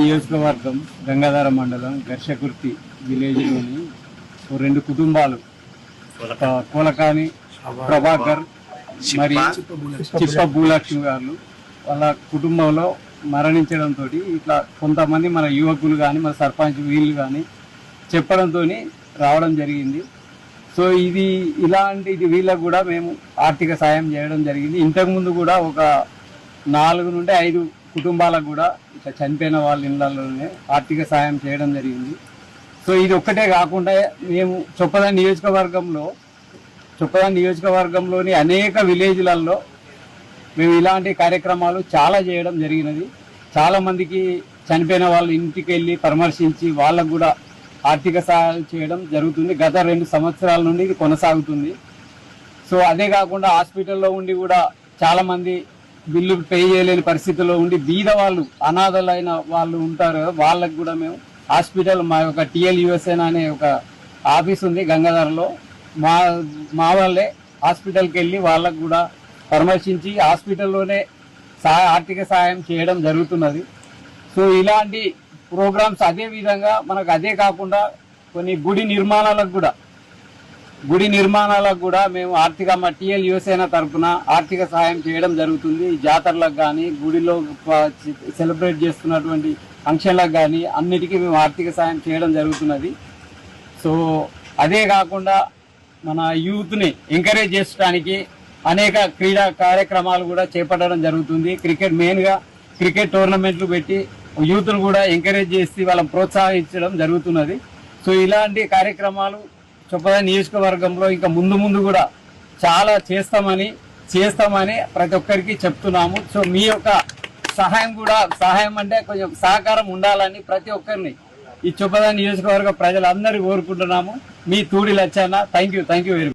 నియోజకవర్గం గంగాధర మండలం ఘర్షకుర్తి విలేజ్లోని ఓ రెండు కుటుంబాలు కోలకాని ప్రభాకర్ మరి చిప్ప భూలక్ష్మి గారు వాళ్ళ కుటుంబంలో మరణించడంతో ఇట్లా కొంతమంది మన యువకులు కానీ మన సర్పంచ్ వీళ్ళు కానీ చెప్పడంతో రావడం జరిగింది. సో ఇలాంటి వీళ్ళకు కూడా మేము ఆర్థిక సాయం చేయడం జరిగింది. ఇంతకుముందు కూడా ఒక 4 నుండి 5 కుటుంబాలకు కూడా ఇట్లా చనిపోయిన వాళ్ళ ఇళ్లలోనే ఆర్థిక సాయం చేయడం జరిగింది. సో ఇది ఒక్కటే కాకుండా మేము చొప్పదండి నియోజకవర్గంలోని అనేక విలేజ్లలో మేము ఇలాంటి కార్యక్రమాలు చాలా చేయడం జరిగినది. చాలామందికి చనిపోయిన వాళ్ళ ఇంటికి వెళ్ళి పరామర్శించి వాళ్ళకు కూడా ఆర్థిక సహాయాలు చేయడం జరుగుతుంది. గత 2 సంవత్సరాల నుండి ఇది కొనసాగుతుంది. సో అదే కాకుండా హాస్పిటల్లో ఉండి కూడా చాలామంది బిల్లు పే చేయలేని పరిస్థితుల్లో ఉండి బీద వాళ్ళు అనాథలైన వాళ్ళు ఉంటారు కదా, వాళ్ళకు కూడా మేము హాస్పిటల్ మా యొక్క TLUSN అనే ఒక ఆఫీస్ ఉంది గంగాధరలో. మా వాళ్ళే హాస్పిటల్కి వెళ్ళి వాళ్ళకు కూడా పరామర్శించి హాస్పిటల్లోనే ఆర్థిక సహాయం చేయడం జరుగుతున్నది. సో ఇలాంటి ప్రోగ్రామ్స్ అదే విధంగా మనకు అదే కాకుండా కొన్ని గుడి నిర్మాణాలకు కూడా మేము మా TLUSN తరఫున ఆర్థిక సహాయం చేయడం జరుగుతుంది. జాతరలకు కానీ గుడిలో సెలబ్రేట్ చేస్తున్నటువంటి ఫంక్షన్లకు కానీ అన్నిటికీ మేము ఆర్థిక సహాయం చేయడం జరుగుతున్నది. సో అదే కాకుండా మన యూత్ని ఎంకరేజ్ చేయడానికి అనేక క్రీడా కార్యక్రమాలు కూడా చేపట్టడం జరుగుతుంది. మెయిన్గా క్రికెట్ టోర్నమెంట్లు పెట్టి యూత్ను కూడా ఎంకరేజ్ చేసి వాళ్ళని ప్రోత్సహించడం జరుగుతున్నది. సో ఇలాంటి కార్యక్రమాలు చొప్పదండి నియోజకవర్గంలో ఇంకా ముందు కూడా చాలా చేస్తామని ప్రతి ఒక్కరికి చెప్తున్నాము. సో మీ యొక్క సహాయం అంటే కొంచెం సహకారం ఉండాలని ప్రతి ఒక్కరిని ఈ చొప్పదండి నియోజకవర్గ ప్రజలందరూ కోరుకుంటున్నాము. మీ Thudi Lachanna. Thank you very much.